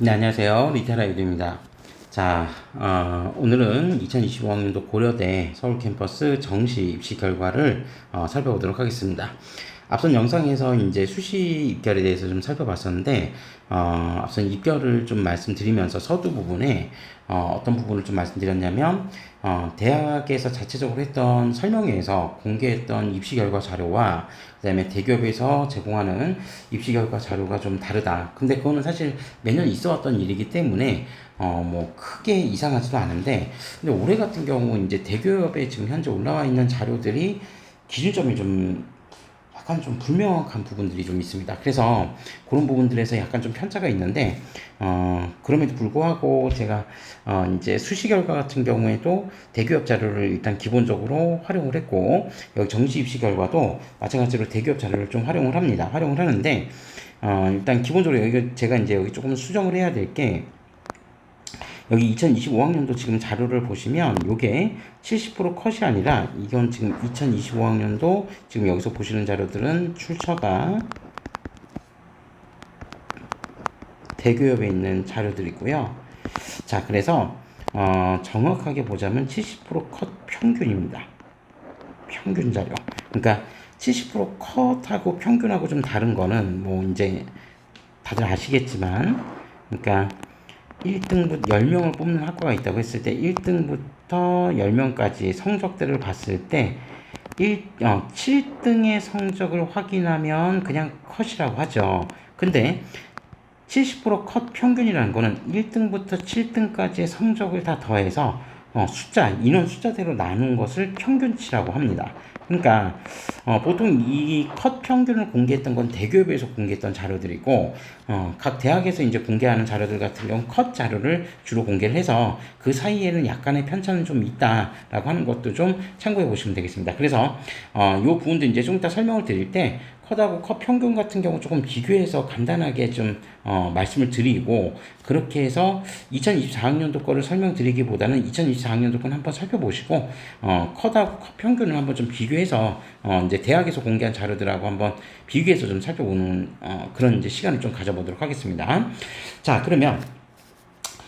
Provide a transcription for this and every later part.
네, 안녕하세요. 리테라 유도입니다. 자, 오늘은 2025학년도 고려대 서울 캠퍼스 정시 입시 결과를 살펴보도록 하겠습니다. 앞선 영상에서 이제 수시 입결에 대해서 좀 살펴봤었는데, 앞선 입결을 좀 말씀드리면서 서두 부분에 어떤 부분을 좀 말씀드렸냐면, 대학에서 자체적으로 했던 설명회에서 공개했던 입시 결과 자료와 그다음에 대기업에서 제공하는 입시 결과 자료가 좀 다르다. 근데 그거는 사실 매년 있어 왔던 일이기 때문에 뭐 크게 이상하지도 않은데, 근데 올해 같은 경우 이제 대기업에 지금 현재 올라와 있는 자료들이 기준점이 좀 약간 좀 불명확한 부분들이 좀 있습니다. 그래서 그런 부분들에서 약간 좀 편차가 있는데, 그럼에도 불구하고 제가 이제 수시 결과 같은 경우에도 대기업 자료를 일단 기본적으로 활용을 했고, 여기 정시 입시 결과도 마찬가지로 대기업 자료를 좀 활용을 합니다. 활용을 하는데, 일단 기본적으로 여기 제가 이제 여기 조금 수정을 해야 될 게, 여기 2025학년도 지금 자료를 보시면 요게 70% 컷이 아니라 이건 지금 2025학년도 지금 여기서 보시는 자료들은 출처가 대기업에 있는 자료들이고요. 자, 그래서 정확하게 보자면 70%컷 평균입니다. 평균 자료. 그러니까 70% 컷하고 평균하고 좀 다른 거는 뭐 이제 다들 아시겠지만, 그러니까 1등부터 10명을 뽑는 학과가 있다고 했을 때 1등부터 10명까지 성적들을 봤을 때 7등의 성적을 확인하면 그냥 컷이라고 하죠. 근데 70%컷 평균이라는 거는 1등부터 7등까지의 성적을 다 더해서 인원 숫자대로 나눈 것을 평균치라고 합니다. 그러니까 보통 이 컷 평균을 공개했던 건 대기업에서 공개했던 자료들이고, 각 대학에서 이제 공개하는 자료들 같은 경우 컷 자료를 주로 공개를 해서 그 사이에는 약간의 편차는 좀 있다라고 하는 것도 좀 참고해 보시면 되겠습니다. 그래서 요 부분도 이제 좀 이따 설명을 드릴 때 컷하고 컷 평균 같은 경우 조금 비교해서 간단하게 좀 말씀을 드리고, 그렇게 해서 2024학년도 거를 설명드리기보다는 2024학년도 거는 한번 살펴보시고 컷하고 컷 평균을 한번 좀 비교해서 이제 대학에서 공개한 자료들하고 한번 비교해서 좀 살펴보는 그런 이제 시간을 좀 가져보도록 하겠습니다. 자, 그러면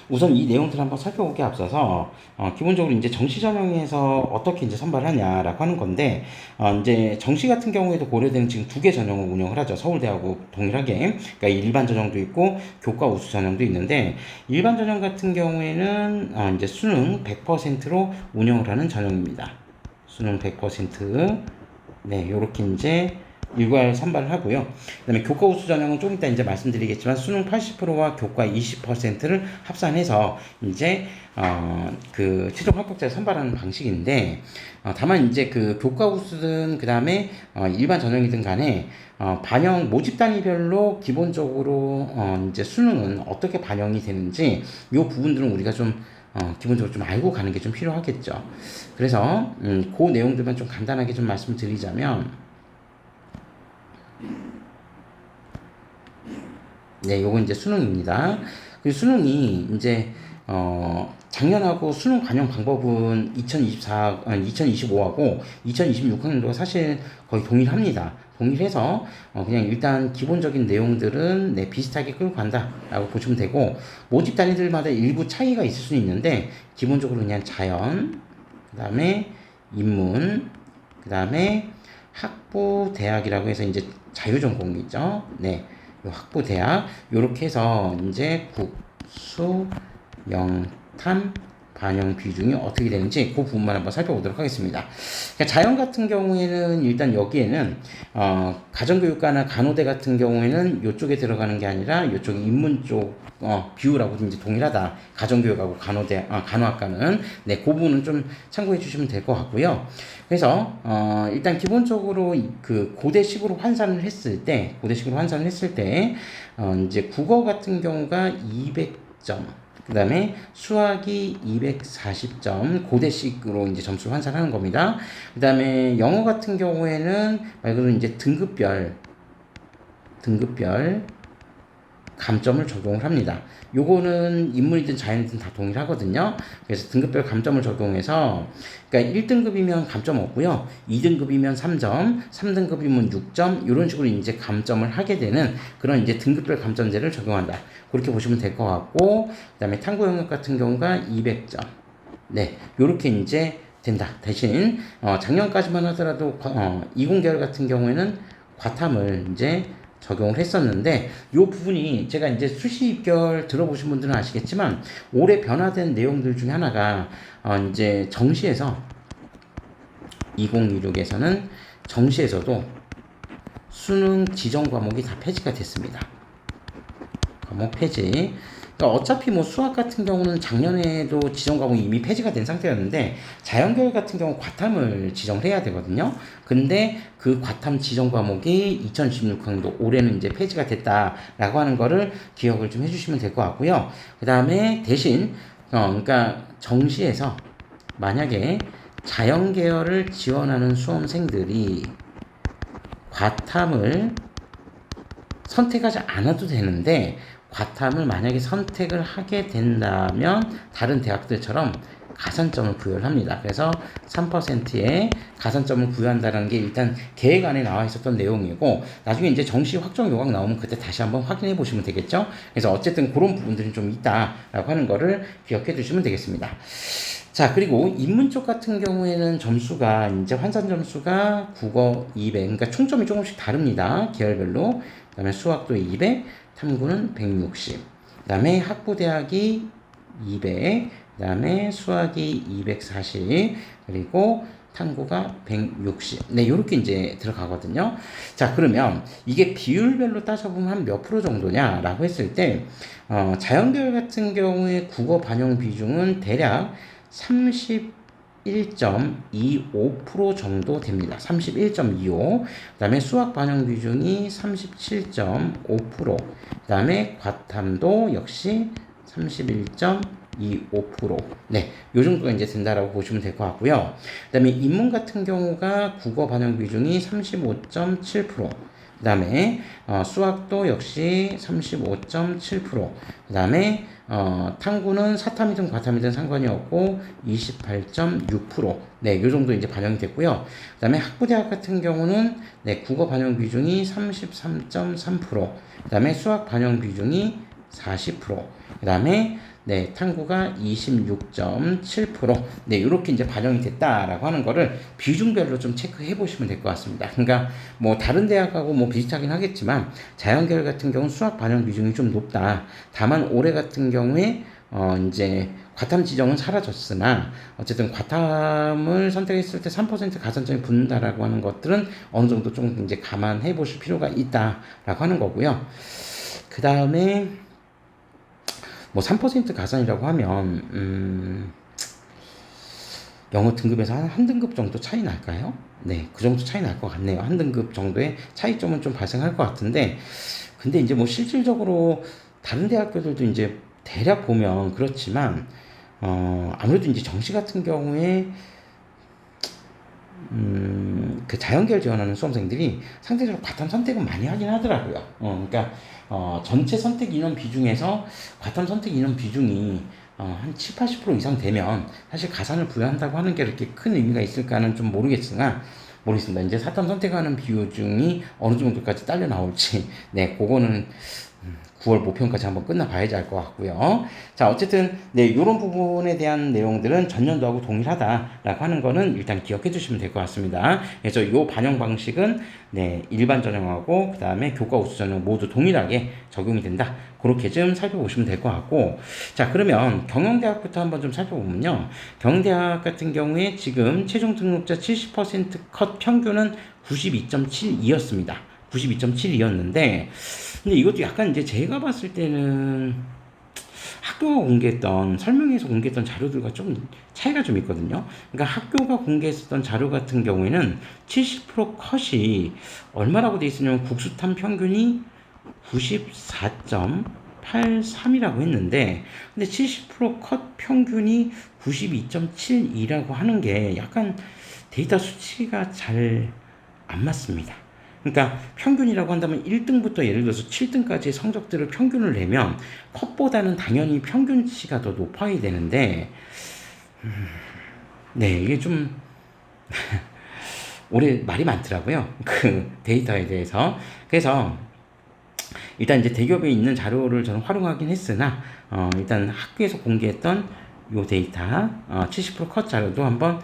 우선 이 내용들을 한번 살펴보기 앞서서 기본적으로 이제 정시 전형에서 어떻게 이제 선발하냐라고 하는 건데, 이제 정시 같은 경우에도 고려대는 지금 두 개 전형을 운영을 하죠. 서울대하고 동일하게. 그러니까 일반 전형도 있고 교과 우수 전형도 있는데, 일반 전형 같은 경우에는 이제 수능 100%로 운영을 하는 전형입니다. 수능 100%. 네, 요렇게 이제 일괄 선발을 하고요. 그다음에 교과 우수 전형은 좀 이따 이제 말씀드리겠지만 수능 80%와 교과 20%를 합산해서 이제 그 최종 합격자를 선발하는 방식인데, 다만 이제 그 교과 우수든 그다음에 일반 전형이든 간에 반영 모집 단위별로 기본적으로 이제 수능은 어떻게 반영이 되는지 이 부분들은 우리가 좀 기본적으로 좀 알고 가는 게 좀 필요하겠죠. 그래서 그 내용들만 좀 간단하게 좀 말씀드리자면, 네, 요건 이제 수능입니다. 그 수능이 이제 작년하고 수능 반영 방법은 2025하고 2026학년도가 사실 거의 동일합니다. 동일해서 그냥 일단 기본적인 내용들은 네, 비슷하게 끌고 간다라고 보시면 되고, 모집 단위들마다 일부 차이가 있을 수는 있는데 기본적으로 그냥 자연, 그다음에 인문, 그다음에 학부 대학이라고 해서 이제 자유전공이죠. 네. 학부 대학 요렇게 해서 이제 국수 영탐 반영 비중이 어떻게 되는지 그 부분만 한번 살펴보도록 하겠습니다. 그러니까 자연 같은 경우에는 일단 여기에는 가정교육과나 간호대 같은 경우에는 이쪽에 들어가는 게 아니라 이쪽 인문 쪽 비율하고 이제 동일하다. 가정교육하고 간호학과는 네, 그 부분은 좀 참고해 주시면 될 것 같고요. 그래서 일단 기본적으로 그 고대식으로 환산을 했을 때, 이제 국어 같은 경우가 200점, 그 다음에 수학이 240점, 고대식으로 이제 점수를 환산하는 겁니다. 그 다음에 영어 같은 경우에는 말 그대로 이제 등급별 감점을 적용을 합니다. 요거는 인문이든 자연이든 다 동일하거든요. 그래서 등급별 감점을 적용해서 그러니까 1등급이면 감점 없고요. 2등급이면 3점, 3등급이면 6점 이런 식으로 이제 감점을 하게 되는 그런 이제 등급별 감점제를 적용한다. 그렇게 보시면 될 것 같고 그다음에 탐구 영역 같은 경우가 200점. 네, 요렇게 이제 된다. 대신 작년까지만 하더라도 20계열 같은 경우에는 과탐을 이제 적용을 했었는데 요 부분이 제가 이제 수시 입결 들어보신 분들은 아시겠지만 올해 변화된 내용들 중에 하나가 이제 정시에서 2026에서는 정시에서도 수능 지정 과목이 다 폐지가 됐습니다. 과목 폐지. 그러니까 어차피 뭐 수학 같은 경우는 작년에도 지정 과목이 이미 폐지가 된 상태였는데 자연계열 같은 경우 과탐을 지정을 해야 되거든요. 근데 그 과탐 지정 과목이 2016학년도 올해는 이제 폐지가 됐다라고 하는 거를 기억을 좀 해주시면 될 것 같고요. 그 다음에 대신 그러니까 정시에서 만약에 자연계열을 지원하는 수험생들이 과탐을 선택하지 않아도 되는데 과탐을 만약에 선택을 하게 된다면 다른 대학들처럼 가산점을 부여를 합니다. 그래서 3%의 가산점을 부여한다는 게 일단 계획 안에 나와 있었던 내용이고 나중에 이제 정시 확정 요강 나오면 그때 다시 한번 확인해 보시면 되겠죠. 그래서 어쨌든 그런 부분들이 좀 있다라고 하는 거를 기억해 두시면 되겠습니다. 자, 그리고 인문 쪽 같은 경우에는 점수가 이제 환산 점수가 국어 200, 그러니까 총점이 조금씩 다릅니다. 계열별로. 그다음에 수학도 200, 탐구는 160. 그다음에 학부대학이 200, 그다음에 수학이 240, 그리고 탐구가 160. 네, 요렇게 이제 들어가거든요. 자, 그러면 이게 비율별로 따져보면 한 몇 프로 정도냐라고 했을 때, 자연계열 같은 경우에 국어 반영 비중은 대략 31.25% 정도 됩니다. 31.25. 그 다음에 수학 반영 비중이 37.5%. 그 다음에 과탐도 역시 31.25%. 네, 요 정도가 이제 된다라고 보시면 될 것 같고요. 그 다음에 인문 같은 경우가 국어 반영 비중이 35.7%. 그 다음에 수학도 역시 35.7%. 그 다음에 탐구는 사탐이든 과탐이든 상관이 없고 28.6%. 네, 요 정도 이제 반영이 됐고요. 그 다음에 학부대학 같은 경우는 네, 국어 반영 비중이 33.3%. 그 다음에 수학 반영 비중이 40%. 그 다음에 네, 탐구가 26.7%. 네, 이렇게 이제 반영이 됐다라고 하는 거를 비중별로 좀 체크해 보시면 될 것 같습니다. 그러니까 뭐 다른 대학하고 뭐 비슷하긴 하겠지만 자연계열 같은 경우는 수학 반영 비중이 좀 높다. 다만 올해 같은 경우에 이제 과탐 지정은 사라졌으나 어쨌든 과탐을 선택했을 때 3% 가산점이 붙는다라고 하는 것들은 어느 정도 좀 이제 감안해 보실 필요가 있다라고 하는 거고요. 그 다음에 뭐 3% 가산이라고 하면 영어 등급에서 한 등급 정도 차이 날까요? 네, 그 정도 차이 날 것 같네요. 한 등급 정도의 차이점은 좀 발생할 것 같은데 근데 이제 뭐 실질적으로 다른 대학교들도 이제 대략 보면 그렇지만 아무래도 이제 정시 같은 경우에 그 자연계열 지원하는 수험생들이 상대적으로 과탐 선택은 많이 하긴 하더라고요. 그러니까 전체 선택 인원 비중에서 과탐 선택 인원 비중이 한 7, 80% 이상 되면 사실 가산을 부여한다고 하는 게 이렇게 큰 의미가 있을까는 좀 모르겠습니다. 이제 사탐 선택하는 비중이 어느 정도까지 딸려 나올지, 네, 그거는 9월 모평까지 한번 끝나봐야지 알 것 같고요. 자, 어쨌든 네, 이런 부분에 대한 내용들은 전년도하고 동일하다라고 하는 거는 일단 기억해 주시면 될 것 같습니다. 그래서 이 반영 방식은 네, 일반 전형하고 그 다음에 교과 우수 전형 모두 동일하게 적용이 된다. 그렇게 좀 살펴보시면 될 것 같고, 자, 그러면 경영대학부터 한번 좀 살펴보면요. 경영대학 같은 경우에 지금 최종 등록자 70%컷 평균은 92.72였습니다. 92.72였는데 근데 이것도 약간 이제 제가 봤을 때는 학교가 공개했던 설명회에서 공개했던 자료들과 좀 차이가 좀 있거든요. 그러니까 학교가 공개했었던 자료 같은 경우에는 70% 컷이 얼마라고 돼 있으냐면 국수탐 평균이 94.83이라고 했는데 근데 70%컷 평균이 92.72라고 하는 게 약간 데이터 수치가 잘 안 맞습니다. 그러니까 평균이라고 한다면 1등부터 예를 들어서 7등까지의 성적들을 평균을 내면 컷보다는 당연히 평균치가 더 높아야 되는데, 네, 이게 좀 올해 말이 많더라고요. 그 데이터에 대해서. 그래서 일단 이제 대기업에 있는 자료를 저는 활용하긴 했으나, 일단 학교에서 공개했던 요 데이터, 70%컷 자료도 한번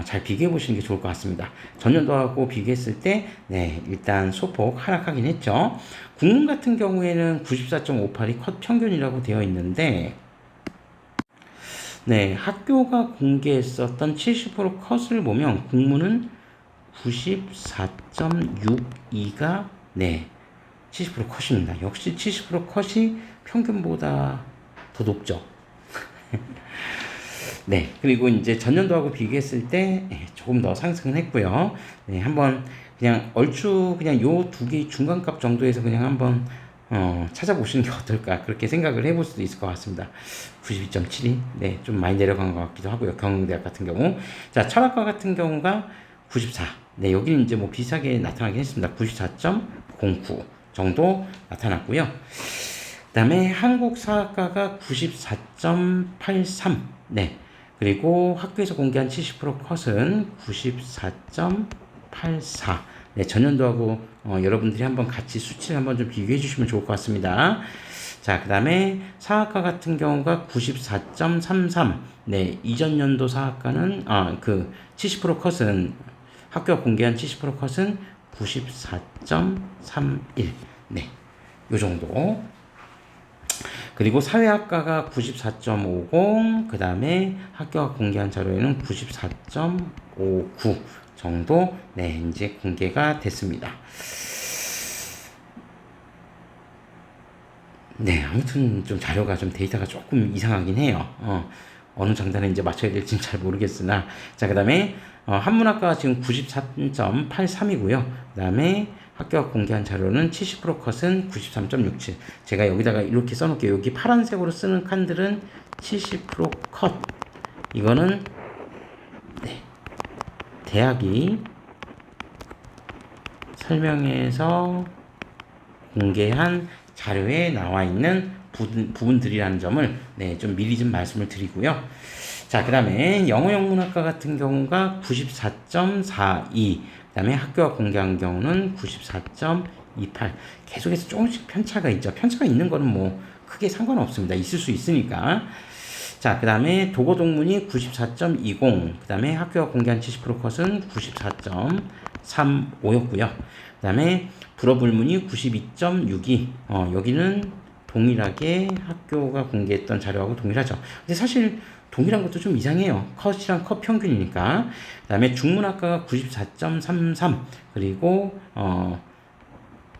잘 비교해 보시는 게 좋을 것 같습니다. 전년도하고 비교했을 때, 네, 일단 소폭 하락하긴 했죠. 국문 같은 경우에는 94.58이 컷 평균이라고 되어 있는데, 네, 학교가 공개했었던 70% 컷을 보면 국문은 94.62가 네, 70% 컷입니다. 역시 70% 컷이 평균보다 더 높죠. 네, 그리고 이제 전년도하고 비교했을 때 조금 더 상승을 했고요. 네, 한번 그냥 얼추 그냥 요 두 개 중간값 정도에서 그냥 한번 찾아보시는 게 어떨까 그렇게 생각을 해볼 수도 있을 것 같습니다. 92.72, 네, 좀 많이 내려간 것 같기도 하고요. 경영대학 같은 경우, 자, 철학과 같은 경우가 94, 네, 여기는 이제 뭐 비슷하게 나타나긴 했습니다. 94.09 정도 나타났고요. 그 다음에 한국사학과가 94.83, 네, 그리고 학교에서 공개한 70% 컷은 94.84. 네, 전년도하고 여러분들이 한번 같이 수치를 한번 좀 비교해 주시면 좋을 것 같습니다. 자, 그 다음에 사학과 같은 경우가 94.33. 네, 이전 연도 사학과는, 그 70% 컷은, 학교가 공개한 70% 컷은 94.31. 네, 요 정도. 그리고 사회학과가 94.50, 그 다음에 학교가 공개한 자료에는 94.59 정도, 네, 이제 공개가 됐습니다. 네, 아무튼 좀 자료가 좀 데이터가 조금 이상하긴 해요. 어느 장단에 이제 맞춰야 될지는 잘 모르겠으나. 자, 그 다음에 한문학과가 지금 94.83이고요. 그 다음에 학교가 공개한 자료는 70% 컷은 93.67. 제가 여기다가 이렇게 써놓을게요. 여기 파란색으로 쓰는 칸들은 70% 컷. 이거는 네, 대학이 설명에서 공개한 자료에 나와 있는 부분들이라는 점을 네, 좀 미리 좀 말씀을 드리고요. 자, 그 다음에 영어 영문학과 같은 경우가 94.42, 그 다음에 학교가 공개한 경우는 94.28. 계속해서 조금씩 편차가 있죠. 편차가 있는 거는 뭐 크게 상관없습니다. 있을 수 있으니까. 자, 그 다음에 도고동문이 94.20, 그 다음에 학교가 공개한 70% 컷은 94.35였고요. 그 다음에 불어불문이 92.62, 여기는 동일하게 학교가 공개했던 자료하고 동일하죠. 근데 사실 동일한 것도 좀 이상해요. 컷이랑 컷 평균이니까. 그 다음에 중문학과가 94.33, 그리고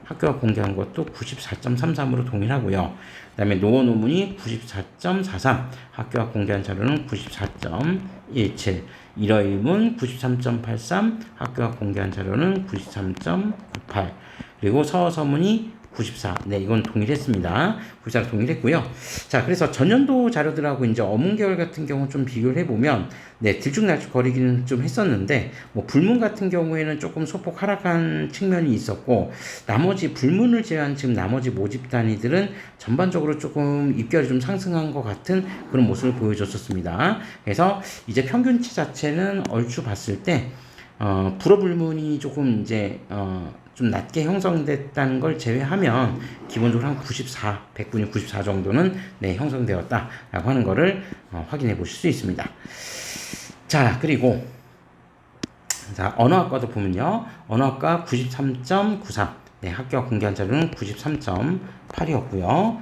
학교가 공개한 것도 94.33으로 동일하고요. 그 다음에 노어 논문이 94.43, 학교가 공개한 자료는 94.17, 일어일문 93.83, 학교가 공개한 자료는 93.98, 그리고 서서문이 94. 네, 이건 동일했습니다. 94랑 동일했고요. 자, 그래서 전년도 자료들하고 이제 어문계열 같은 경우 좀 비교를 해보면, 네, 들쭉날쭉 거리기는 좀 했었는데, 뭐, 불문 같은 경우에는 조금 소폭 하락한 측면이 있었고, 나머지 불문을 제외한 지금 나머지 모집 단위들은 전반적으로 조금 입결이 좀 상승한 것 같은 그런 모습을 보여줬었습니다. 그래서 이제 평균치 자체는 얼추 봤을 때, 불어불문이 조금 이제, 좀 낮게 형성됐다는 걸 제외하면 기본적으로 한 94, 100분이 94 정도는 네, 형성되었다라고 하는 거를 확인해 보실 수 있습니다. 자, 그리고 자, 언어학과도 보면요. 언어학과 93.93. 네, 학교가 공개한 자료는 93.8이었고요.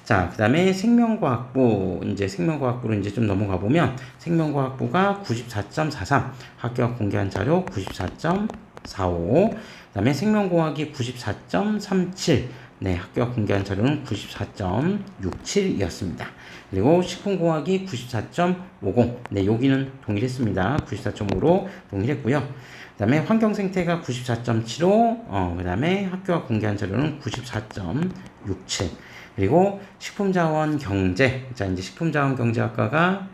자, 그 다음에 생명과학부, 이제 생명과학부로 이제 좀 넘어가 보면 생명과학부가 94.43. 학교가 공개한 자료 94.45. 그 다음에 생명공학이 94.37. 네, 학교가 공개한 자료는 94.67이었습니다. 그리고 식품공학이 94.50. 네, 여기는 동일했습니다. 94.5로 동일했고요. 그 다음에 환경생태가 94.75. 그 다음에 학교가 공개한 자료는 94.67. 그리고 식품자원경제. 자, 이제 식품자원경제학과가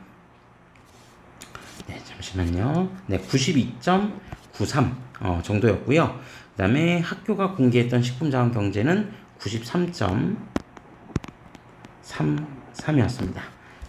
네, 잠시만요. 네, 92.93 정도였고요. 그 다음에 학교가 공개했던 식품자원 경제는 93.33이었습니다.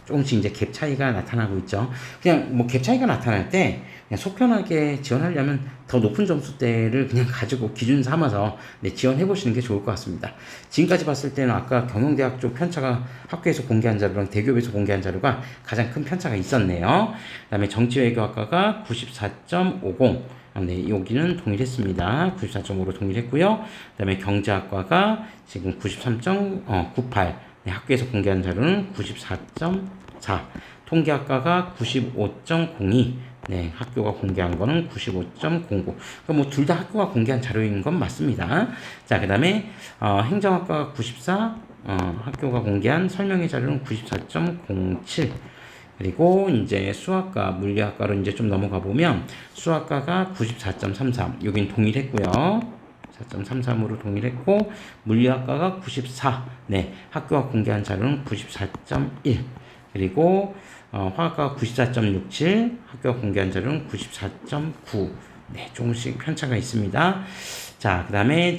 조금씩 이제 갭 차이가 나타나고 있죠. 그냥 뭐 갭 차이가 나타날 때 그냥 속 편하게 지원하려면 더 높은 점수대를 그냥 가지고 기준 삼아서 지원해 보시는 게 좋을 것 같습니다. 지금까지 봤을 때는 아까 경영대학 쪽 편차가 학교에서 공개한 자료랑 대기업에서 공개한 자료가 가장 큰 편차가 있었네요. 그 다음에 정치외교학과가 94.50, 네, 여기는 동일했습니다. 94.5로 동일했고요. 그 다음에 경제학과가 지금 93.98, 네, 학교에서 공개한 자료는 94.4, 통계학과가 95.02, 네, 학교가 공개한 거는 95.09. 그러니까 뭐 둘 다 학교가 공개한 자료인 건 맞습니다. 자, 그 다음에 행정학과가 94, 학교가 공개한 설명의 자료는 94.07. 그리고 이제 수학과, 물리학과로 이제 좀 넘어가 보면 수학과가 94.33, 여긴 동일했고요. 4.33으로 동일했고, 물리학과가 94, 네, 학교가 공개한 자료는 94.1. 그리고 화학과가 94.67, 학교가 공개한 자료는 94.9. 네, 조금씩 편차가 있습니다. 자, 그 다음에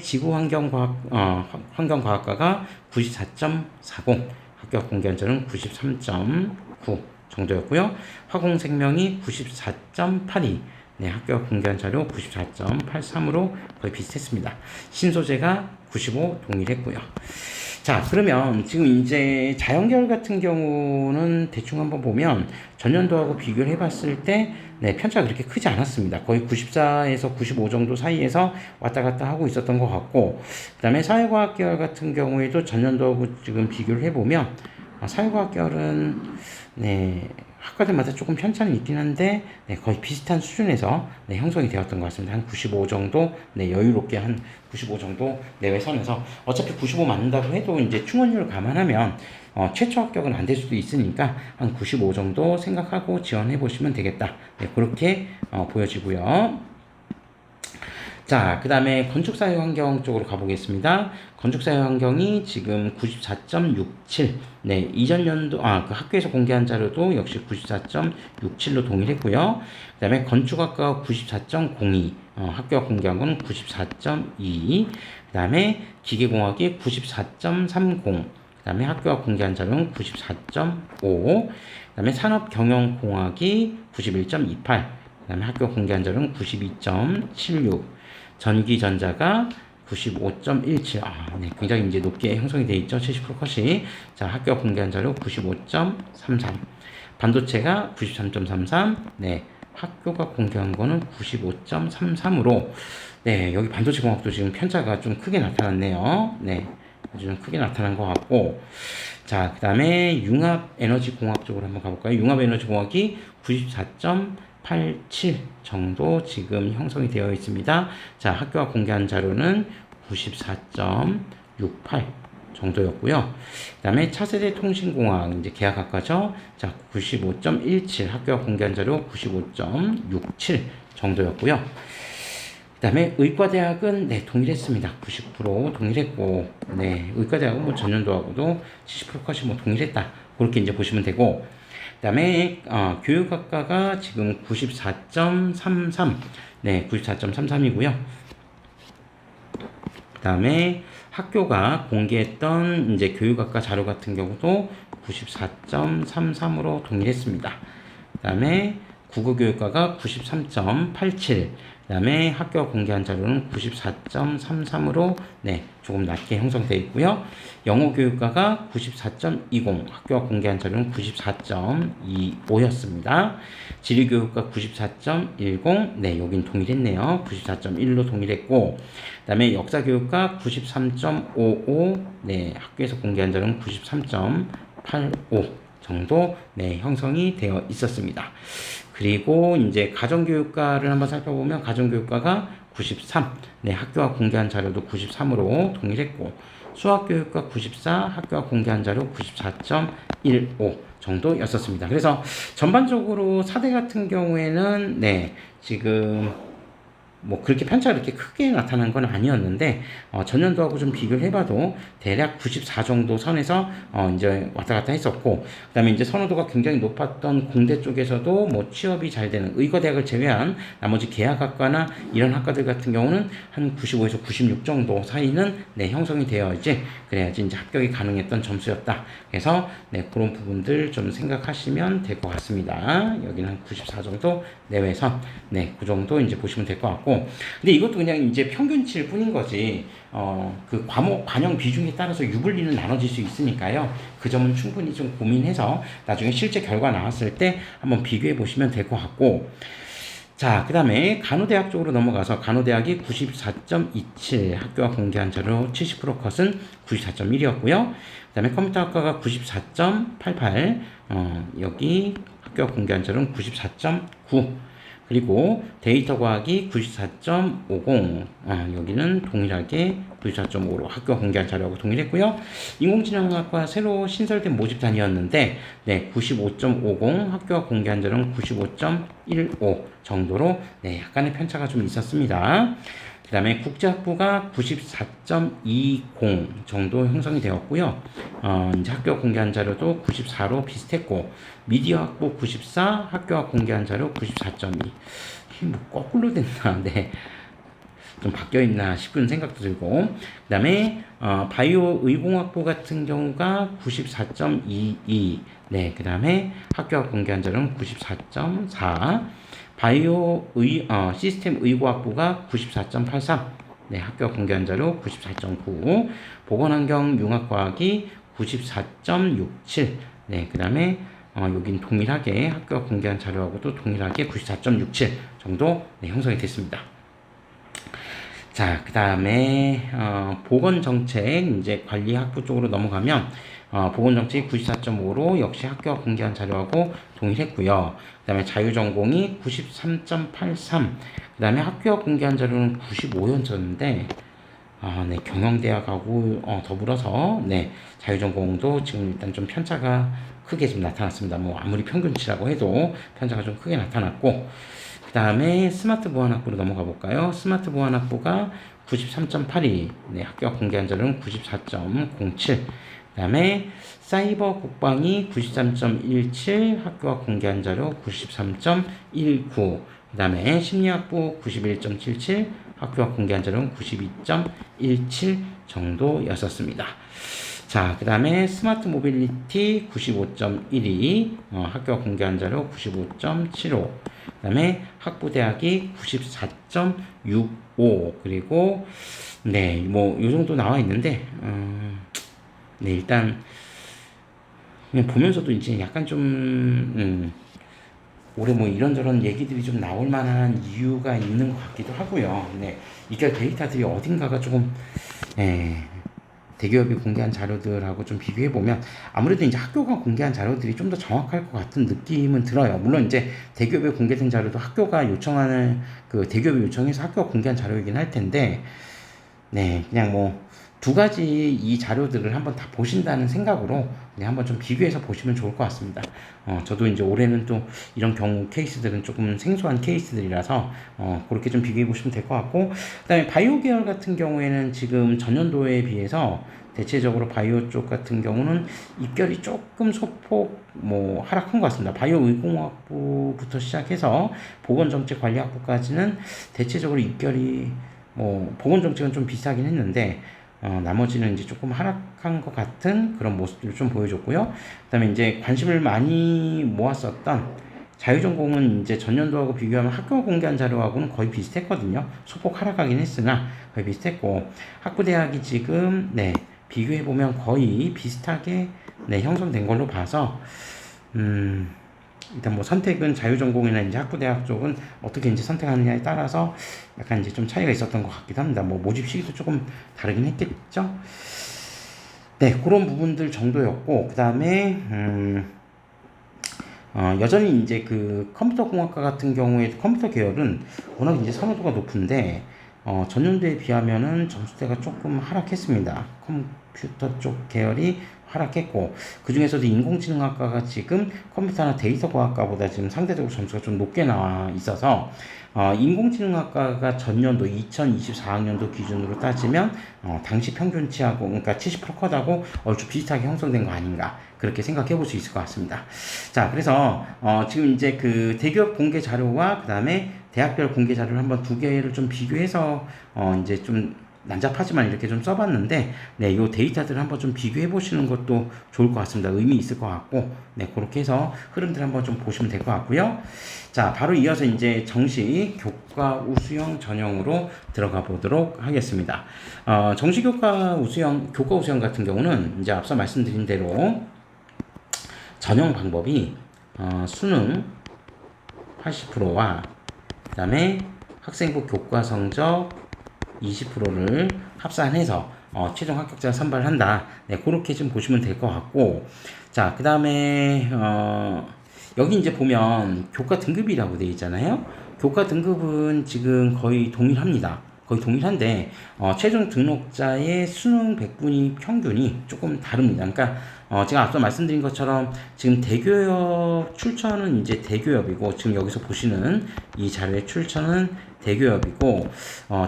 환경과학과가 94.40, 학교가 공개한 자료는 93.9 정도였고요. 화공생명이 94.82, 네, 학교가 공개한 자료 94.83으로 거의 비슷했습니다. 신소재가 95 동일했고요. 자, 그러면 지금 이제 자연계열 같은 경우는 대충 한번 보면 전년도하고 비교를 해봤을 때 네, 편차가 그렇게 크지 않았습니다. 거의 94에서 95 정도 사이에서 왔다 갔다 하고 있었던 것 같고, 그 다음에 사회과학 계열 같은 경우에도 전년도하고 지금 비교를 해보면 사회과학 계열은 네, 학과들마다 조금 편차는 있긴 한데 네, 거의 비슷한 수준에서 네, 형성이 되었던 것 같습니다. 한 95 정도, 네, 여유롭게 한 95 정도 내외 선에서 어차피 95 맞는다고 해도 이제 충원율을 감안하면 최초 합격은 안 될 수도 있으니까 한 95 정도 생각하고 지원해 보시면 되겠다. 네, 그렇게 보여지고요. 자, 그 다음에 건축사회환경 쪽으로 가보겠습니다. 건축사회환경이 지금 94.67. 네, 이전 연도, 그 학교에서 공개한 자료도 역시 94.67로 동일했고요. 그 다음에 건축학과가 94.02. 학교가 공개한 건 94.2. 그 다음에 기계공학이 94.30. 그 다음에 학교가 공개한 자료는 94.5. 그 다음에 산업경영공학이 91.28. 그 다음에 학교가 공개한 자료는 92.76. 전기전자가 95.17. 네, 굉장히 이제 높게 형성이 되어 있죠. 70% 컷이. 자, 학교가 공개한 자료 95.33. 반도체가 93.33. 네, 학교가 공개한 거는 95.33으로. 네, 여기 반도체 공학도 지금 편차가 좀 크게 나타났네요. 네, 좀 크게 나타난 것 같고. 자, 그 다음에 융합에너지공학 쪽으로 한번 가볼까요? 융합에너지공학이 94.87 정도 지금 형성이 되어 있습니다. 자, 학교가 공개한 자료는 94.68 정도였고요. 그 다음에 차세대 통신공학, 이제 계약학과죠. 자, 95.17, 학교가 공개한 자료 95.67 정도였고요. 그 다음에 의과대학은 네, 동일했습니다. 90% 동일했고, 네, 의과대학은 뭐 전년도하고도 70% 컷이 뭐 동일했다. 그렇게 이제 보시면 되고, 그 다음에 교육학과가 지금 94.33, 네, 94.33이고요. 그 다음에 학교가 공개했던 이제 교육학과 자료 같은 경우도 94.33으로 동일했습니다. 그 다음에 국어교육과가 93.87, 그 다음에 학교가 공개한 자료는 94.33으로 네, 조금 낮게 형성되어 있고요. 영어교육과가 94.20, 학교가 공개한 자료는 94.25였습니다. 지리교육과 94.10, 네, 여긴 동일했네요. 94.1로 동일했고, 그 다음에 역사교육과 93.55, 네, 학교에서 공개한 자료는 93.85 정도 네, 형성이 되어 있었습니다. 그리고 이제 가정교육과를 한번 살펴보면 가정교육과가 93, 네, 학교가 공개한 자료도 93으로 동일했고, 수학교육과 94, 학교가 공개한 자료 94.15 정도였었습니다. 그래서 전반적으로 4대 같은 경우에는 네, 지금 뭐 그렇게 편차가 그렇게 크게 나타난 건 아니었는데 전년도하고 좀 비교를 해봐도 대략 94 정도 선에서 이제 왔다 갔다 했었고, 그다음에 이제 선호도가 굉장히 높았던 공대 쪽에서도 뭐 취업이 잘 되는 의과대학을 제외한 나머지 계약학과나 이런 학과들 같은 경우는 한 95에서 96 정도 사이는 네, 형성이 되어야지 그래야지 이제 합격이 가능했던 점수였다. 그래서 네, 그런 부분들 좀 생각하시면 될 것 같습니다. 여기는 한 94 정도 내외선, 네, 그 정도 이제 보시면 될 것 같고. 근데 이것도 그냥 이제 평균치일 뿐인 거지, 그 과목 반영 비중에 따라서 유불리는 나눠질 수 있으니까요. 그 점은 충분히 좀 고민해서 나중에 실제 결과 나왔을 때 한번 비교해 보시면 될 것 같고. 자, 그 다음에 간호대학 쪽으로 넘어가서 간호대학이 94.27, 학교가 공개한 자료 70% 컷은 94.1이었고요. 그 다음에 컴퓨터학과가 94.88, 여기 학교가 공개한 자료는 94.9. 그리고 데이터과학이 94.50, 여기는 동일하게 94.5로 학교가 공개한 자료하고 동일했고요. 인공지능학과 새로 신설된 모집단이었는데 네, 95.50, 학교가 공개한 자료는 95.15 정도로 네, 약간의 편차가 좀 있었습니다. 그 다음에 국제학부가 94.20 정도 형성이 되었고요. 이제 학교가 공개한 자료도 94로 비슷했고, 미디어학부 94, 학교가 공개한 자료 94.2. 뭐 거꾸로 됐나? 네. 좀 바뀌어 있나 싶은 생각도 들고, 그 다음에 바이오 의공학부 같은 경우가 94.22, 네, 그 다음에 학교가 공개한 자료는 94.4, 바이오 시스템 의과학부가 94.83, 네, 학교가 공개한 자료 94.9, 보건환경융합과학이 94.67, 네, 그 다음에 여긴 동일하게 학교가 공개한 자료하고도 동일하게 94.67 정도 네, 형성이 됐습니다. 자, 그 다음에 보건정책 이제 관리학부 쪽으로 넘어가면 보건정책이 94.5로 역시 학교가 공개한 자료하고 동일했고요. 그 다음에 자유전공이 93.83, 그 다음에 학교가 공개한 자료는 95였었는데 네, 경영대학하고 더불어서 네, 자유전공도 지금 일단 좀 편차가 크게 좀 나타났습니다. 뭐 아무리 평균치라고 해도 편차가 좀 크게 나타났고, 그 다음에 스마트 보안학부로 넘어가 볼까요? 스마트 보안학부가 93.82, 네, 학교가 공개한 자료는 94.07, 그 다음에 사이버 국방이 93.17, 학교가 공개한 자료 93.19, 그 다음에 심리학부 91.77, 학교가 공개한 자료는 92.17 정도였었습니다. 자, 그 다음에 스마트 모빌리티 95.12, 학교가 공개한 자료 95.75, 그 다음에 학부대학이 94.65, 그리고 네, 뭐 요 정도 나와 있는데 네, 일단 그냥 보면서도 이제 약간 좀 올해 뭐 이런저런 얘기들이 좀 나올 만한 이유가 있는 것 같기도 하고요. 네, 이게 데이터들이 어딘가가 조금 대기업이 공개한 자료들하고 좀 비교해보면 아무래도 이제 학교가 공개한 자료들이 좀 더 정확할 것 같은 느낌은 들어요. 물론 이제 대기업에 공개된 자료도 학교가 요청하는, 그 대기업이 요청해서 학교가 공개한 자료이긴 할 텐데, 네, 그냥 뭐 두 가지 이 자료들을 한번 다 보신다는 생각으로 네, 한번 좀 비교해서 보시면 좋을 것 같습니다. 저도 이제 올해는 또 이런 경우 케이스들은 조금 생소한 케이스들이라서 그렇게 좀 비교해 보시면 될 것 같고, 그다음에 바이오 계열 같은 경우에는 지금 전년도에 비해서 대체적으로 바이오 쪽 같은 경우는 입결이 조금 소폭 뭐 하락한 것 같습니다. 바이오 의공학부부터 시작해서 보건정책관리학부까지는 대체적으로 입결이 뭐 보건정책은 좀 비싸긴 했는데 나머지는 이제 조금 하락한 것 같은 그런 모습들을 좀 보여줬고요. 그 다음에 이제 관심을 많이 모았었던 자유전공은 이제 전년도하고 비교하면 학교가 공개한 자료하고는 거의 비슷했거든요. 소폭 하락하긴 했으나 거의 비슷했고, 학부대학이 지금 네, 비교해보면 거의 비슷하게 네, 형성된 걸로 봐서 일단 뭐 선택은 자유전공이나 이제 학부대학 쪽은 어떻게 이제 선택하느냐에 따라서 약간 이제 좀 차이가 있었던 것 같기도 합니다. 뭐 모집 시기도 조금 다르긴 했겠죠. 네, 그런 부분들 정도였고, 그 다음에 여전히 이제 그 컴퓨터 공학과 같은 경우에 컴퓨터 계열은 워낙 이제 선호도가 높은데 전년도에 비하면은 점수대가 조금 하락했습니다. 컴퓨터 쪽 계열이 하락했고, 그 중에서도 인공지능학과가 지금 컴퓨터나 데이터과학과보다 지금 상대적으로 점수가 좀 높게 나와 있어서 인공지능학과가 전년도 2024학년도 기준으로 따지면 당시 평균치하고 그러니까 70% 컷하고 얼추 비슷하게 형성된 거 아닌가 그렇게 생각해 볼 수 있을 것 같습니다. 자, 그래서 지금 이제 그 대기업 공개 자료와 그 다음에 대학별 공개 자료를 한번 두 개를 좀 비교해서 이제 좀 난잡하지만 이렇게 좀 써봤는데, 네, 요 데이터들을 한번 좀 비교해 보시는 것도 좋을 것 같습니다. 의미 있을 것 같고, 네, 그렇게 해서 흐름들 한번 좀 보시면 될 것 같고요. 자, 바로 이어서 이제 정시 교과 우수형 전형으로 들어가 보도록 하겠습니다. 정시 교과 우수형 같은 경우는 이제 앞서 말씀드린 대로 전형 방법이 수능 80%와 그 다음에 학생부 교과 성적 20%를 합산해서 최종 합격자 선발한다. 네, 그렇게 좀 보시면 될 것 같고, 자, 그 다음에 여기 이제 보면 교과 등급이라고 되어 있잖아요. 교과 등급은 지금 거의 동일합니다. 거의 동일한데 최종 등록자의 수능 백분위 평균이 조금 다릅니다. 그러니까 제가 앞서 말씀드린 것처럼 지금 대교협 출처는 이제 대교협이고, 지금 여기서 보시는 이 자료의 출처는 대교협이고,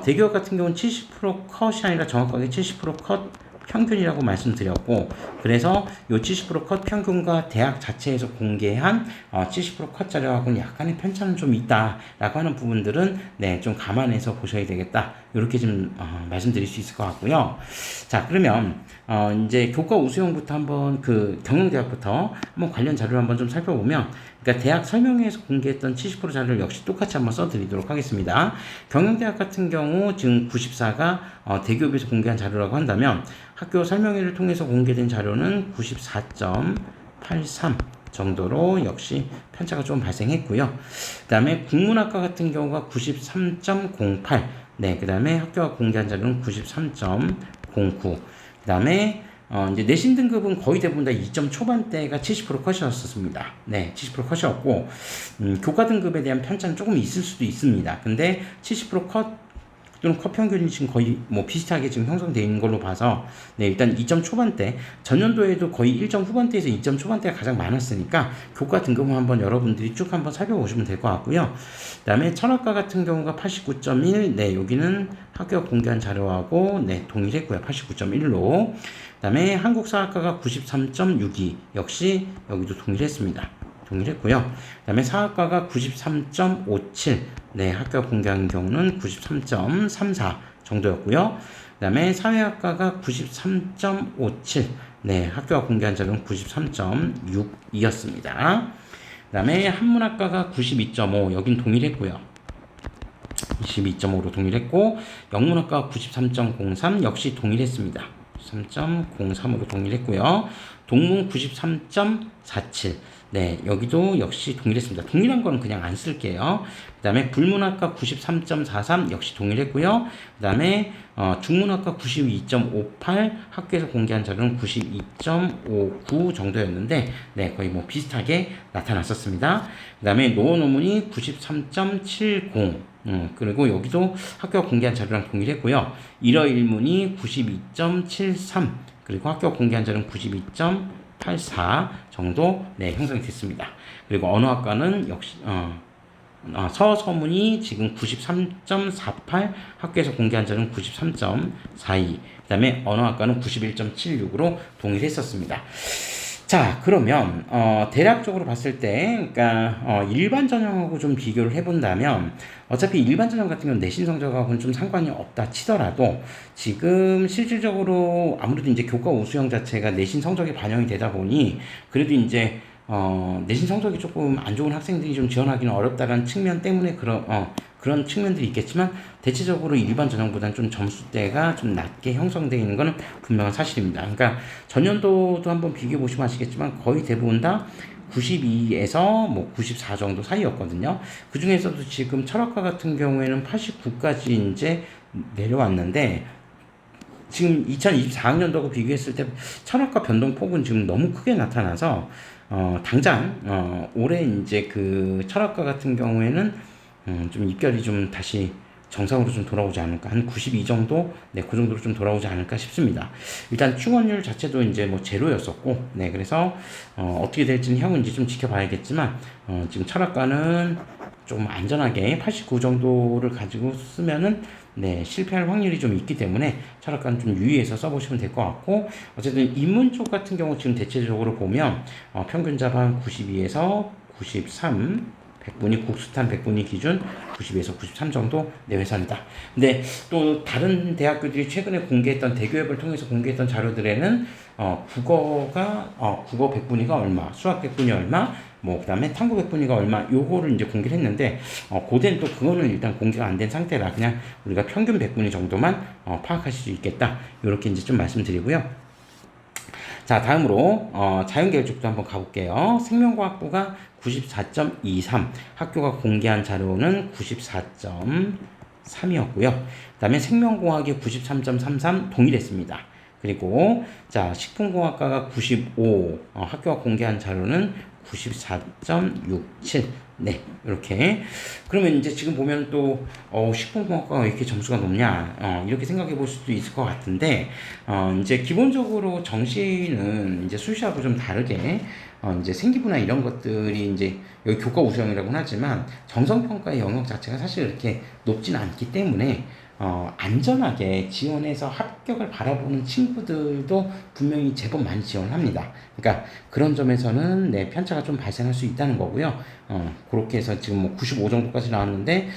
대교협 같은 경우는 70% 컷이 아니라 정확하게 70%컷 평균이라고 말씀드렸고, 그래서 이 70%컷 평균과 대학 자체에서 공개한 70%컷 자료하고는 약간의 편차는 좀 있다라고 하는 부분들은 네, 좀 감안해서 보셔야 되겠다. 이렇게 좀 말씀드릴 수 있을 것 같고요. 자, 그러면 이제 교과 우수형부터 한번 그 경영대학부터 한번 관련 자료를 한번 좀 살펴보면, 그러니까 대학 설명회에서 공개했던 70% 자료를 역시 똑같이 한번 써드리도록 하겠습니다. 경영대학 같은 경우 지금 94가 대기업에서 공개한 자료라고 한다면, 학교 설명회를 통해서 공개된 자료는 94.83 정도로 역시 편차가 좀 발생했고요. 그 다음에 국문학과 같은 경우가 93.08, 네, 그 다음에 학교가 공개한 자료는 93.09, 그 다음에 이제 내신 등급은 거의 대부분 다 2점 초반대가 70% 컷이었습니다. 네, 70% 컷이었고, 교과 등급에 대한 편차는 조금 있을 수도 있습니다. 근데 70%컷 또는 컷 평균이 지금 거의 뭐 비슷하게 지금 형성되어 있는 걸로 봐서, 네, 일단 2점 초반대, 전년도에도 거의 1점 후반대에서 2점 초반대가 가장 많았으니까 교과 등급은 한번 여러분들이 쭉 한번 살펴보시면 될 것 같고요. 그 다음에 철학과 같은 경우가 89.1, 네, 여기는 학교가 공개한 자료하고 네, 동일했고요. 89.1로. 그 다음에 한국사학과가 93.62, 역시 여기도 동일했습니다. 동일했고요. 그 다음에 사학과가 93.57, 네, 학교가 공개한 경우는 93.34 정도였고요. 그 다음에 사회학과가 93.57, 네, 학교가 공개한 자료는 93.62였습니다. 그 다음에 한문학과가 92.5, 여긴 동일했고요. 22.5로 동일했고, 영문학과가 93.03, 역시 동일했습니다. 93.03으로 동일했고요. 동문 93.47, 네, 여기도 역시 동일했습니다. 동일한 거는 그냥 안 쓸게요. 그 다음에 불문학과 93.43 역시 동일했고요. 그 다음에 중문학과 92.58, 학교에서 공개한 자료는 92.59 정도였는데, 네, 거의 뭐 비슷하게 나타났었습니다. 그 다음에 노원어문이 93.70, 그리고 여기도 학교가 공개한 자료랑 동일했고요. 일어일문이 92.73, 그리고 학교가 공개한 자료는 92.84 정도 네, 형성이 됐습니다. 그리고 언어학과는 역시 서서문이 지금 93.48, 학교에서 공개한 자료는 93.42, 그 다음에 언어학과는 91.76으로 동일했었습니다. 자, 그러면 대략적으로 봤을 때, 그러니까 일반 전형하고 좀 비교를 해본다면, 어차피 일반 전형 같은 경우는 내신 성적하고는 좀 상관이 없다 치더라도, 지금 실질적으로 아무래도 이제 교과 우수형 자체가 내신 성적에 반영이 되다 보니, 그래도 이제 내신 성적이 조금 안 좋은 학생들이 좀 지원하기는 어렵다는 측면 때문에 그런 측면들이 있겠지만, 대체적으로 일반 전형보다는 좀 점수대가 좀 낮게 형성되어 있는 것은 분명한 사실입니다. 그러니까 전년도도 한번 비교해 보시면 아시겠지만 거의 대부분 다 92에서 뭐 94 정도 사이였거든요. 그 중에서도 지금 철학과 같은 경우에는 89까지 이제 내려왔는데, 지금 2024학년도하고 비교했을 때 철학과 변동폭은 지금 너무 크게 나타나서 당장 올해 이제 그 철학과 같은 경우에는 좀 입결이 좀 다시 정상으로 좀 돌아오지 않을까, 한 92 정도, 네, 그 정도로 좀 돌아오지 않을까 싶습니다. 일단 충원율 자체도 이제 뭐 제로였었고, 네, 그래서 어떻게 될지는 향후 이제 좀 지켜봐야겠지만, 지금 철학가는 좀 안전하게 89 정도를 가지고 쓰면은 네, 실패할 확률이 좀 있기 때문에 철학가는 좀 유의해서 써보시면 될 것 같고, 어쨌든 입문 쪽 같은 경우 지금 대체적으로 보면 평균 자반 92에서 93, 100분위 국수탄 100분위 기준 90에서 93 정도 내외선이다. 근데 또 다른 대학교들이 최근에 공개했던 대교협을 통해서 공개했던 자료들에는 국어 100분위가 얼마, 수학 100분위 얼마, 뭐 그다음에 탐구 100분위가 얼마, 요거를 이제 공개를 했는데 고대는 또 그거는 일단 공개가 안 된 상태라 그냥 우리가 평균 100분위 정도만 파악하실 수 있겠다. 요렇게 이제 좀 말씀드리고요. 자, 다음으로 자연계열 쪽도 한번 가볼게요. 생명과학부가 94.23, 학교가 공개한 자료는 94.3이었고요. 그 다음에 생명공학이 93.33 동일했습니다. 그리고 자, 식품공학과가 95, 학교가 공개한 자료는 94.67. 네, 이렇게. 그러면 이제 지금 보면 또 식품공학과가 왜 이렇게 점수가 높냐, 이렇게 생각해 볼 수도 있을 것 같은데, 이제 기본적으로 정시는 이제 수시하고 좀 다르게 이제 생기부나 이런 것들이 이제 여기 교과 우수형이라고는 하지만 정성평가의 영역 자체가 사실 그렇게 높지는 않기 때문에 안전하게 지원해서 합격을 바라보는 친구들도 분명히 제법 많이 지원을 합니다. 그러니까 그런 점에서는 네, 편차가 좀 발생할 수 있다는 거고요. 그렇게 해서 지금 뭐 95 정도까지 나왔는데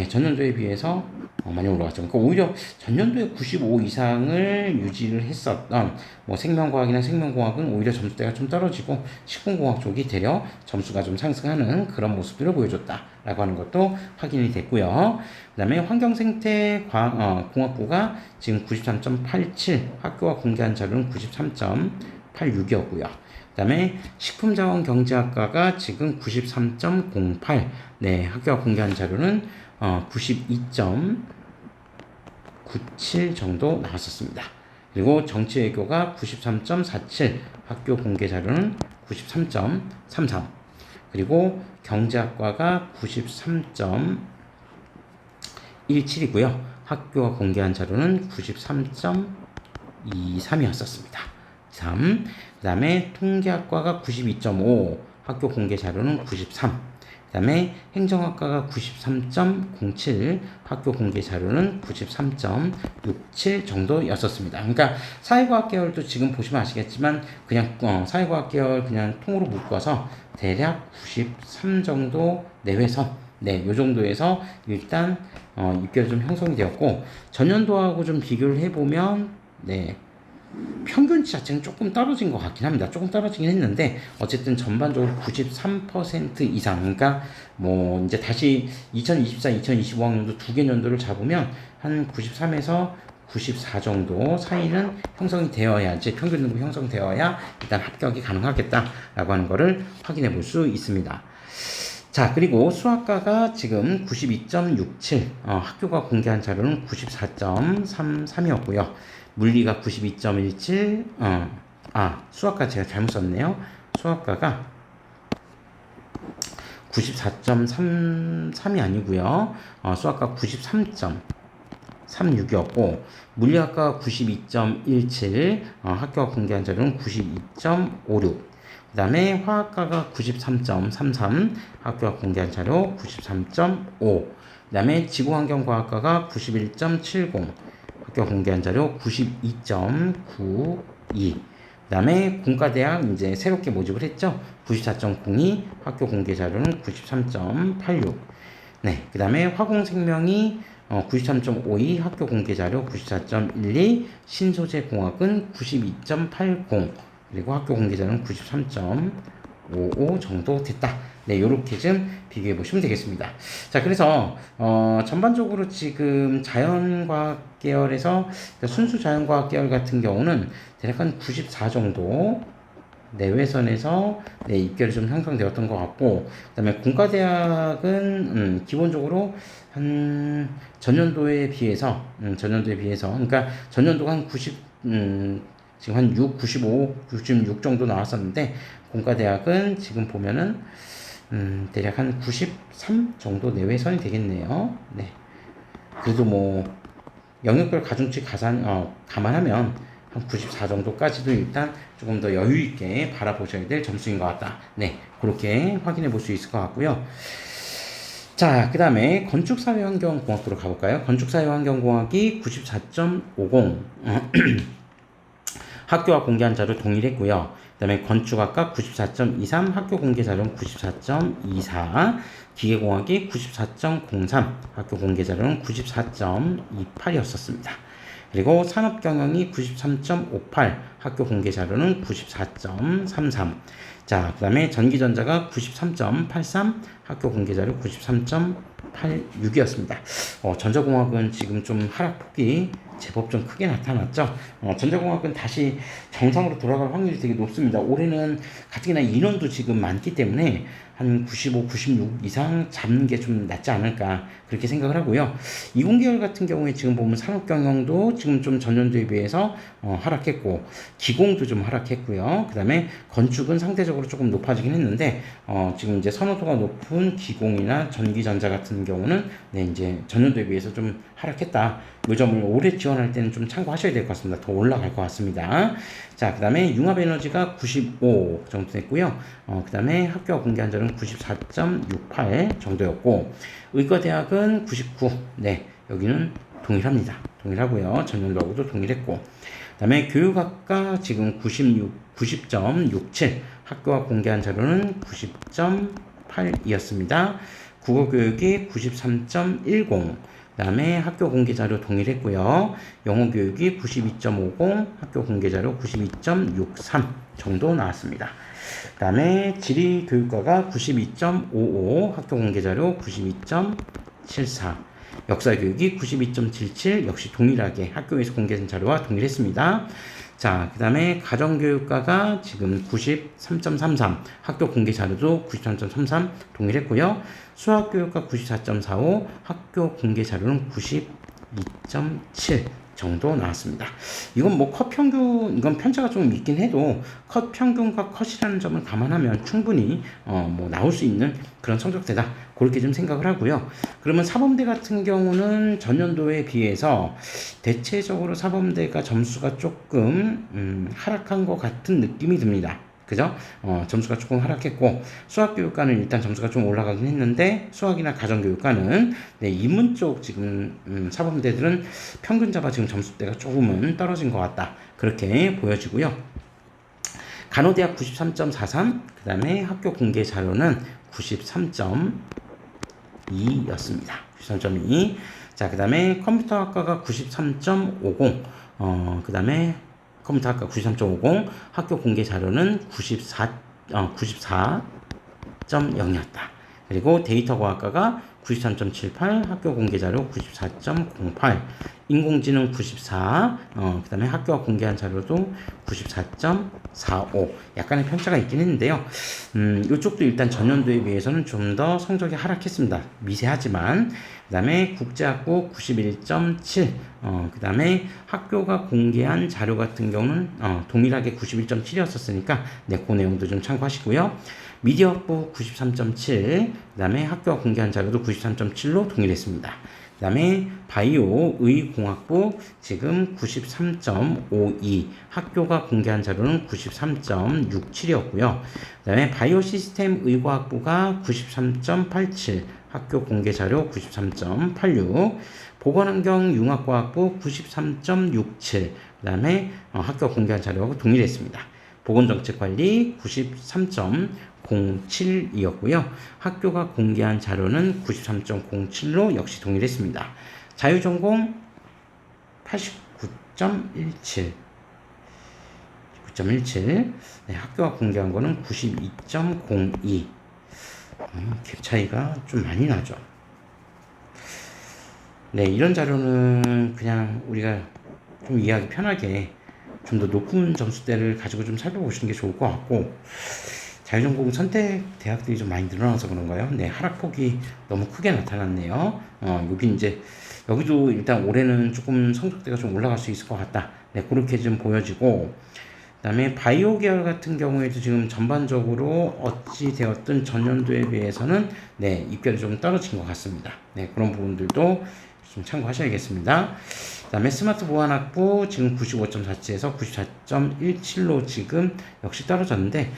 전년도에 비해서 많이 올라갔죠. 그러니까 오히려 전년도에 95 이상을 유지를 했었던 뭐 생명과학이나 생명공학은 오히려 점수대가 좀 떨어지고 식품공학 쪽이 되려 점수가 좀 상승하는 그런 모습들을 보여줬다라고 하는 것도 확인이 됐고요. 그 다음에 환경생태공학부가 지금 93.87, 학교가 공개한 자료는 93.86이었고요. 그 다음에 식품자원경제학과가 지금 93.08, 네, 학교가 공개한 자료는 92.97 정도 나왔었습니다. 그리고 정치외교가 93.47, 학교 공개 자료는 93.33, 그리고 경제학과가 93.17이고요. 학교가 공개한 자료는 93.23이었었습니다. 3. 그 다음에 통계학과가 92.5, 학교 공개 자료는 93. 그 다음에 행정학과가 93.07, 학교 공개 자료는 93.67 정도였었습니다. 그러니까 사회과학 계열도 지금 보시면 아시겠지만 그냥 사회과학 계열 그냥 통으로 묶어서 대략 93 정도 내외선, 네, 요 정도에서 일단 입결이 좀 형성이 되었고, 전년도하고 좀 비교를 해보면 네, 평균치 자체는 조금 떨어진 것 같긴 합니다. 조금 떨어지긴 했는데 어쨌든 전반적으로 93% 이상, 그러니까 뭐 이제 다시 2024, 2025학년도 두 개 년도를 잡으면 한 93에서 94 정도 사이는 형성이 되어야지, 평균 등급 형성되어야 일단 합격이 가능하겠다라고 하는 거를 확인해 볼 수 있습니다. 자, 그리고 수학과가 지금 92.67, 학교가 공개한 자료는 94.33이었고요. 물리가 92.17, 수학과 제가 잘못 썼네요. 수학과가 94.33이 아니고요. 수학과 93.36이었고, 물리학과 92.17, 학교가 공개한 자료는 92.56. 그 다음에 화학과가 93.33, 학교가 공개한 자료 93.5. 그 다음에 지구환경과학과가 91.70, 학교가 공개한 자료 92.92. 그 다음에 공과대학 이제 새롭게 모집을 했죠. 94.02, 학교 공개 자료는 93.86. 네, 그 다음에 화공생명이 93.52, 학교 공개 자료 94.12, 신소재공학은 92.80, 그리고 학교 공개자는 93.55 정도 됐다. 네, 요렇게 좀 비교해 보시면 되겠습니다. 자, 그래서 전반적으로 지금 자연과학 계열에서 순수 자연과학 계열 같은 경우는 대략 한 94 정도 내외선에서 네, 입결이 좀 형성되었던 것 같고, 그다음에 공과대학은 기본적으로 한 전년도에 비해서 그러니까 전년도가 한 90, 지금 한 6, 95, 96 정도 나왔었는데 공과대학은 지금 보면은 대략 한 93 정도 내외선이 되겠네요. 네. 그래도 뭐 영역별 가중치 감안하면 한 94 정도까지도 일단 조금 더 여유 있게 바라보셔야 될 점수인 것 같다. 네, 그렇게 확인해 볼 수 있을 것 같고요. 자, 그 다음에 건축사회환경공학부로 가볼까요? 건축사회환경공학이 94.50 학교와 공개한 자료 동일했고요. 그 다음에 건축학과 94.23, 학교 공개 자료는 94.24, 기계공학이 94.03, 학교 공개 자료는 94.28이었습니다. 그리고 산업경영이 93.58, 학교 공개 자료는 94.33. 자, 그 다음에 전기전자가 93.83, 학교 공개 자료 93.86이었습니다. 전자공학은 지금 좀 하락폭이 제법 좀 크게 나타났죠. 전자공학은 다시 정상으로 돌아갈 확률이 되게 높습니다. 올해는 가뜩이나 인원도 지금 많기 때문에 한 95, 96 이상 잡는 게 좀 낫지 않을까 그렇게 생각을 하고요. 이공계열 같은 경우에 지금 보면 산업경영도 지금 좀 전년도에 비해서 하락했고 기공도 좀 하락했고요. 그 다음에 건축은 상대적으로 조금 높아지긴 했는데 지금 이제 선호도가 높은 기공이나 전기전자 같은 경우는 네, 이제 전년도에 비해서 좀 하락했다. 이 점을 올해 지원할 때는 좀 참고하셔야 될 것 같습니다. 더 올라갈 것 같습니다. 자, 그 다음에 융합에너지가 95 정도 됐고요. 그 다음에 학교가 공개한 자료는 94.68 정도였고, 의과대학은 99. 네, 여기는 동일합니다. 동일하고요. 전년도하고도 동일했고, 그 다음에 교육학과 지금 90.67. 학교가 공개한 자료는 90.8이었습니다. 국어교육이 93.10. 그 다음에 학교 공개 자료 동일했고요. 영어 교육이 92.50, 학교 공개 자료 92.63 정도 나왔습니다. 그 다음에 지리교육과가 92.55, 학교 공개 자료 92.74, 역사 교육이 92.77, 역시 동일하게 학교에서 공개된 자료와 동일했습니다. 자, 그 다음에 가정교육과가 지금 93.33, 학교 공개 자료도 93.33 동일했고요. 수학교육과 94.45, 학교 공개 자료는 92.7 정도 나왔습니다. 이건 뭐 컷 평균, 이건 편차가 좀 있긴 해도 컷 평균과 컷이라는 점을 감안하면 충분히 뭐 나올 수 있는 그런 성적대다. 그렇게 좀 생각을 하고요. 그러면 사범대 같은 경우는 전년도에 비해서 대체적으로 사범대가 점수가 조금 하락한 것 같은 느낌이 듭니다. 그죠? 점수가 조금 하락했고, 수학교육과는 일단 점수가 좀 올라가긴 했는데, 수학이나 가정교육과는, 네, 인문 쪽 지금, 사범대들은 평균 잡아 지금 점수대가 조금은 떨어진 것 같다. 그렇게 보여지고요. 간호대학 93.43, 그 다음에 학교 공개 자료는 93.2였습니다. 93.2. 자, 그 다음에 컴퓨터학과가 93.50, 그 다음에 컴퓨터학과 93.50, 학교 공개 자료는 94.0이었다. 그리고 데이터과학과가 93.78, 학교 공개 자료 94.08, 인공지능 94, 그 다음에 학교가 공개한 자료도 94.45. 약간의 편차가 있긴 했는데요. 이쪽도 일단 전년도에 비해서는 좀 더 성적이 하락했습니다. 미세하지만. 그 다음에 국제학부 91.7, 그 다음에 학교가 공개한 자료 같은 경우는 동일하게 91.7이었으니까 네, 그 내용도 좀 참고하시고요. 미디어학부 93.7, 그 다음에 학교가 공개한 자료도 93.7로 동일했습니다. 그 다음에 바이오 의공학부 지금 93.52, 학교가 공개한 자료는 93.67이었고요. 그 다음에 바이오 시스템 의과학부가 93.87, 학교 공개 자료 93.86, 보건환경융합과학부 93.67, 그 다음에 학교 공개한 자료하고 동일했습니다. 보건정책관리 93.07이었고요. 학교가 공개한 자료는 93.07로 역시 동일했습니다. 자유전공 89.17, 9.17. 네, 학교가 공개한 거는 92.02. 갭 차이가 좀 많이 나죠. 네, 이런 자료는 그냥 우리가 좀 이해하기 편하게 좀 더 높은 점수대를 가지고 좀 살펴보시는 게 좋을 것 같고, 자유전공 선택 대학들이 좀 많이 늘어나서 그런가요? 네, 하락폭이 너무 크게 나타났네요. 여기도 일단 올해는 조금 성적대가 좀 올라갈 수 있을 것 같다. 네, 그렇게 좀 보여지고, 그 다음에 바이오 계열 같은 경우에도 지금 전반적으로 어찌 되었든 전년도에 비해서는 네, 입결이 좀 떨어진 것 같습니다. 네, 그런 부분들도 좀 참고하셔야겠습니다. 그 다음에 스마트 보안학부 지금 95.47에서 94.17로 지금 역시 떨어졌는데,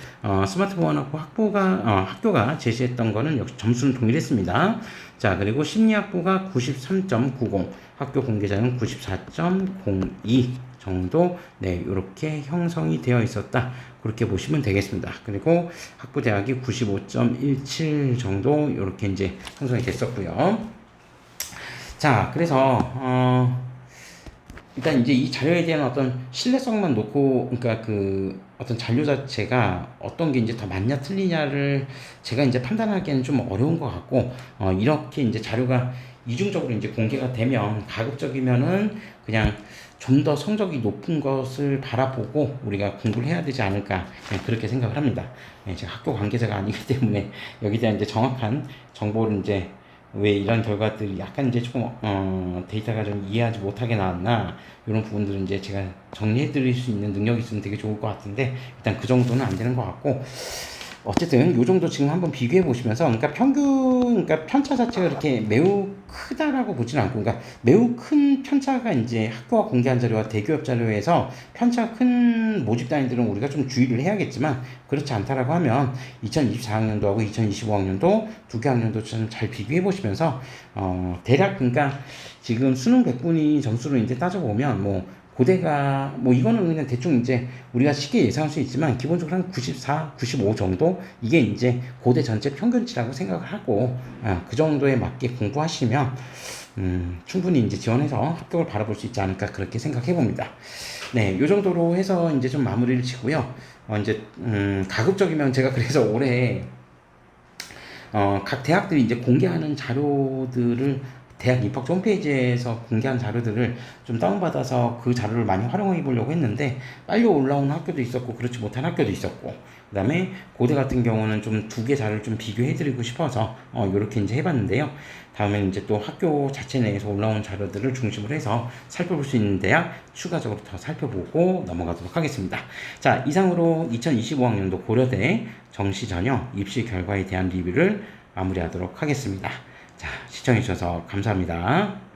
스마트 보안학부 학교가 제시했던 거는 역시 점수는 동일했습니다. 자, 그리고 심리학부가 93.90, 학교 공개자는 94.02 정도, 네, 이렇게 형성이 되어 있었다. 그렇게 보시면 되겠습니다. 그리고 학부대학이 95.17 정도, 이렇게 이제 형성이 됐었고요. 자, 그래서 일단 이제 이 자료에 대한 어떤 신뢰성만 놓고, 그러니까 그 어떤 자료 자체가 어떤 게 이제 더 맞냐 틀리냐를 제가 이제 판단하기에는 좀 어려운 것 같고, 이렇게 이제 자료가 이중적으로 이제 공개가 되면 가급적이면은 그냥 좀 더 성적이 높은 것을 바라보고 우리가 공부를 해야 되지 않을까, 그냥 그렇게 생각을 합니다. 네, 제가 학교 관계자가 아니기 때문에 여기에 대한 이제 정확한 정보를 이제 왜 이런 결과들이 약간 이제 조금 데이터가 좀 이해하지 못하게 나왔나, 이런 부분들은 이제 제가 정리해 드릴 수 있는 능력이 있으면 되게 좋을 것 같은데, 일단 그 정도는 안 되는 것 같고, 어쨌든 요 정도 지금 한번 비교해 보시면서, 그러니까 그러니까 편차 자체가 이렇게 매우 크다라고 보지는 않고, 그러니까 매우 큰 편차가 이제 학교가 공개한 자료와 대기업 자료에서 편차가 큰 모집 단위들은 우리가 좀 주의를 해야겠지만, 그렇지 않다라고 하면 2024학년도하고 2025학년도 두 개 학년도 좀 잘 비교해 보시면서, 대략 그러니까 지금 수능 100분위 점수로 이제 따져보면, 뭐 고대가 뭐 이거는 그냥 대충 이제 우리가 쉽게 예상할 수 있지만, 기본적으로 한 94, 95 정도, 이게 이제 고대 전체 평균치라고 생각을 하고, 그 정도에 맞게 공부하시면 충분히 이제 지원해서 합격을 바라볼 수 있지 않을까, 그렇게 생각해 봅니다. 네, 요 정도로 해서 이제 좀 마무리를 짓고요. 이제 가급적이면 제가 그래서 올해 각 대학들이 이제 공개하는 자료들을, 대학 입학처 홈페이지에서 공개한 자료들을 좀 다운받아서 그 자료를 많이 활용해 보려고 했는데, 빨리 올라온 학교도 있었고 그렇지 못한 학교도 있었고, 그 다음에 고대 같은 경우는 좀 두 개 자료를 좀 비교해 드리고 싶어서 이렇게 이제 해봤는데요. 다음에는 이제 또 학교 자체 내에서 올라온 자료들을 중심으로 해서 살펴볼 수 있는 대학 추가적으로 더 살펴보고 넘어가도록 하겠습니다. 자, 이상으로 2025학년도 고려대 정시 전형 입시 결과에 대한 리뷰를 마무리하도록 하겠습니다. 자, 시청해주셔서 감사합니다.